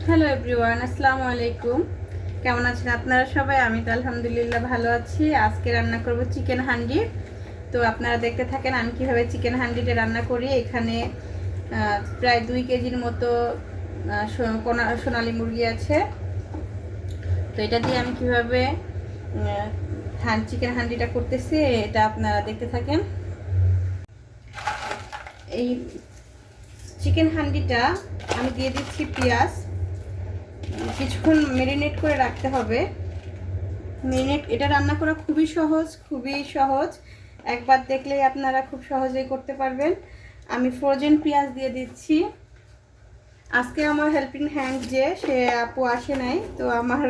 Hello everyone, আসসালামু আলাইকুম। কেমন আছেন আপনারা সবাই? আমি তো আলহামদুলিল্লাহ ভালো আছি। আজকে রান্না করব চিকেন হান্ডি। তো আপনারা দেখতে থাকেন আমি কীভাবে চিকেন হান্ডিটা রান্না করি। এখানে প্রায় 2 কেজির মতো সোনালি মুরগি আছে। তো এটা দিয়ে আমি কীভাবে চিকেন হান্ডিটা করতেছি এটা আপনারা দেখতে থাকেন। এই চিকেন হান্ডিটা আমি দিয়ে দিচ্ছি পেঁয়াজ। কিছুক্ষণ ম্যারিনেট করে রাখতে হবে। এটা রান্না করা খুবই সহজ। একবার দেখলেই আপনারা খুব সহজেই করতে পারবেন। আমি ফ্রোজেন পেঁয়াজ দিয়ে দিচ্ছি। আজকে আমার হেল্পিং হ্যান্ড সে আপু আসে নাই, তো আমার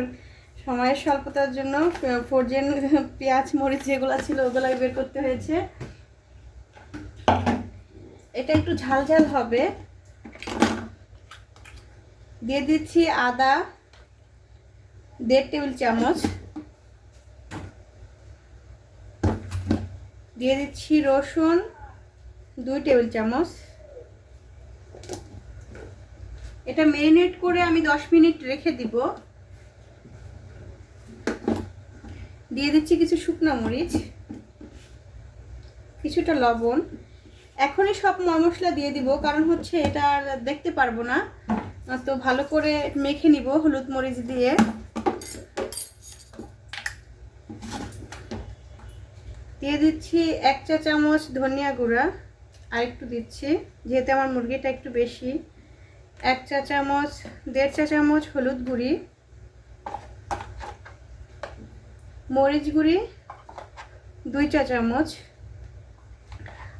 সময়ের স্বল্পতার জন্য ফ্রোজেন পেঁয়াজ মরিচ যেগুলো ছিল ওগুলাই বের করতে হয়েছে। এটা একটু ঝাল ঝাল হবে। দিয়ে দিচ্ছি আদা 1.5 টেবিল চামচ, দিয়ে দিচ্ছি রসুন 2 টেবিল চামচ। এটা ম্যারিনেট করে আমি 10 মিনিট রেখে দিব। দিয়ে দিচ্ছি কিছু শুকনো মরিচ, কিছুটা লবণ। এখনই সব মশলা দিয়ে দিব, কারণ হচ্ছে এটা আর দেখতে পারবো না, তো ভালো করে মেখে নিব হলুদ মরিচ দিয়ে। দিয়ে দিচ্ছি 1 চা চামচ ধনিয়া গুঁড়া, আর একটু দিচ্ছি যেহেতু আমার মুরগিটা একটু বেশি। 1 চা চামচ 1.5 চা চামচ হলুদ গুঁড়ি, মরিচ গুঁড়ি 2 চা চামচ।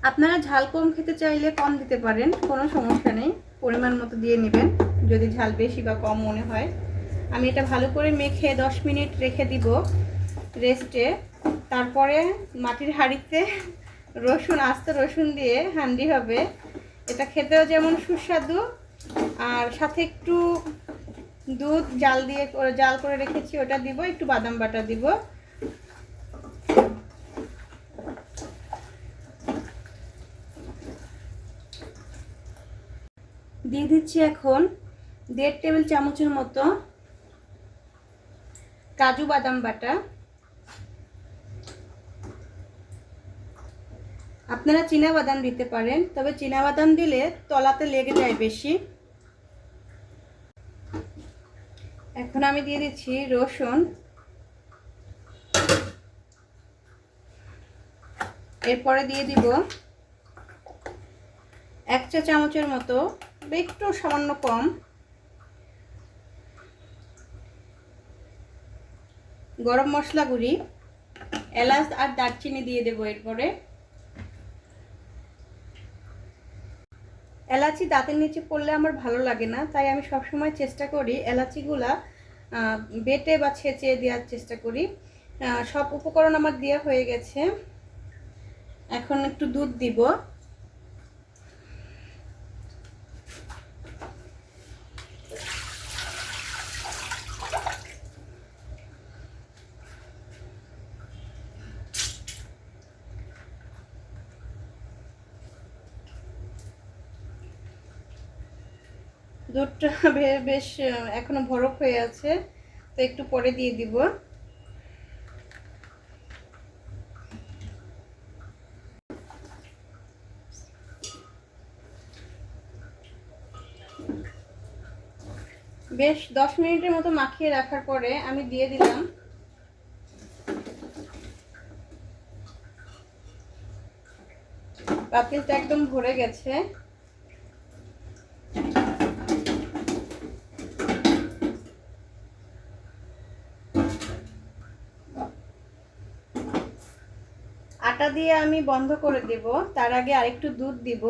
আপনারা ঝাল কম খেতে চাইলে কম দিতে পারেন, কোনো সমস্যা নেই, পরিমাণ মতো দিয়ে নেবেন যদি ঝাল বেশি বা কম মনে হয়। আমি এটা ভালো করে মেখে 10 মিনিট রেখে দিব রেস্টে। তারপরে মাটির হাঁড়িতে আস্ত রসুন দিয়ে হান্ডি হবে। এটা খেতেও যেমন সুস্বাদু, আর সাথে একটু দুধ জাল করে রেখেছি ওটা দিব, একটু বাদাম বাটা দিব। দিয়ে দিচ্ছি এখন 1.5 টেবিল চামচের মতো কাজু বাদাম বাটা। আপনারা চীনা বাদাম দিতে পারেন, তবে চীনা বাদাম দিলে তলাতে লেগে যায় বেশি। এখন আমি দিয়ে দিচ্ছি রসুন, এরপরে দিয়ে দিব 1 চা চামচের মতো, একটু সামান্য কম, গরম মশলা গুঁড়ি, এলাচ আর দারচিনি দিয়ে দেবো। এরপরে এলাচি দাঁতের নিচে পড়লে আমার ভালো লাগে না, তাই আমি সবসময় চেষ্টা করি এলাচিগুলা বেটে বা ছেঁচে দেওয়ার চেষ্টা করি। সব উপকরণ আমার দেওয়া হয়ে গেছে। এখন একটু দুধ দিব। দুধটা বেশ এখনো বরফ হয়ে আছে, তো একটু পরে দিয়ে দিব। বেশ 10 মিনিটের মতো মাখিয়ে রাখার পরে আমি দিয়ে দিলাম পাতিলটা একদম ভরে গেছে। আটা দিয়ে আমি বন্ধ করে দেব, তার আগে আরেকটু দুধ দিব,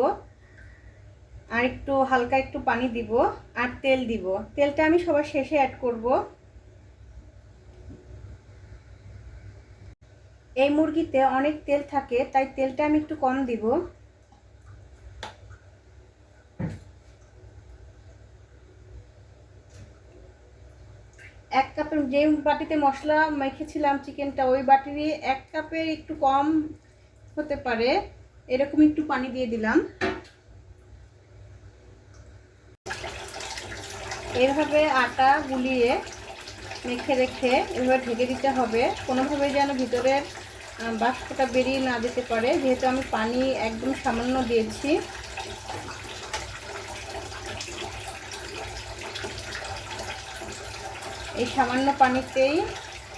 আর একটু হালকা একটু পানি দিব, আর তেল দিব। তেলটা আমি সবার শেষে অ্যাড করব। এই মুরগিতে অনেক তেল থাকে, তাই তেলটা আমি একটু কম দিব। এক কাপের যে বাটিতে মশলা মেখেছিলাম চিকেনটা, ওই বাটিরই 1 কাপের একটু কম হতে পারে, এরকম একটু পানি দিয়ে দিলাম। এইভাবে আটা গুলিয়ে মেখে রেখে এভাবে ঢেকে দিতে হবে, কোনোভাবে যেন ভিতরের বাষ্পটা বেরিয়ে না যেতে পারে, যেহেতু আমি পানি একদম সামান্য দিয়েছি। এই সামান্য পানিতেই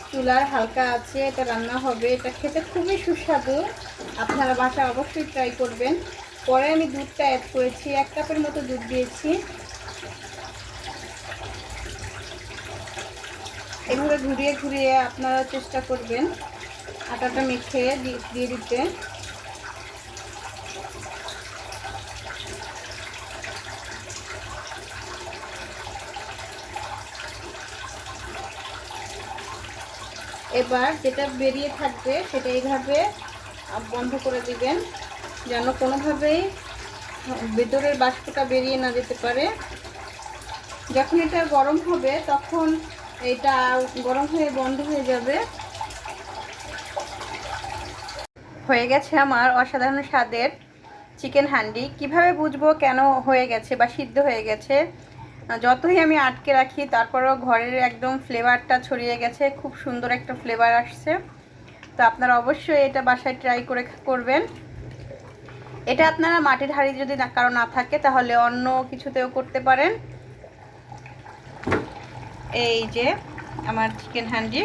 চুলার হালকা আছে এটা রান্না হবে। এটা খেতে খুবই সুস্বাদু, আপনারা বাসায় অবশ্যই ট্রাই করবেন। পরে আমি দুধটা অ্যাড করেছি, 1 কাপের মতো দুধ দিয়েছি। এভাবে ঘুরিয়ে ঘুরিয়ে আপনারা চেষ্টা করবেন আটাটা মেখে দিয়ে দিতে। এবার যেটা বেরিয়ে থাকবে সেটা এইভাবে বন্ধ করে দিবেন, যেন কোনোভাবেই ভেতরের বাষ্পটা বেরিয়ে না যেতে পারে। যখন এটা গরম হবে তখন এটা গরম হয়ে বন্ধ হয়ে যাবে। হয়ে গেছে আমার অসাধারণ স্বাদের চিকেন হান্ডি। কিভাবে বুঝবো কেন হয়ে গেছে বা সিদ্ধ হয়ে গেছে? যতই আমি আটকে রাখি তারপরেও ঘরের একদম ফ্লেভারটা ছড়িয়ে গেছে, খুব সুন্দর একটা ফ্লেভার আসছে। তো আপনারা অবশ্যই এটা বাসায় ট্রাই করবেন। এটা আপনারা মাটির হাঁড়ি যদি কারো না থাকে তাহলে অন্য কিছুতেও করতে পারেন। এই যে আমার চিকেন হান্ডি।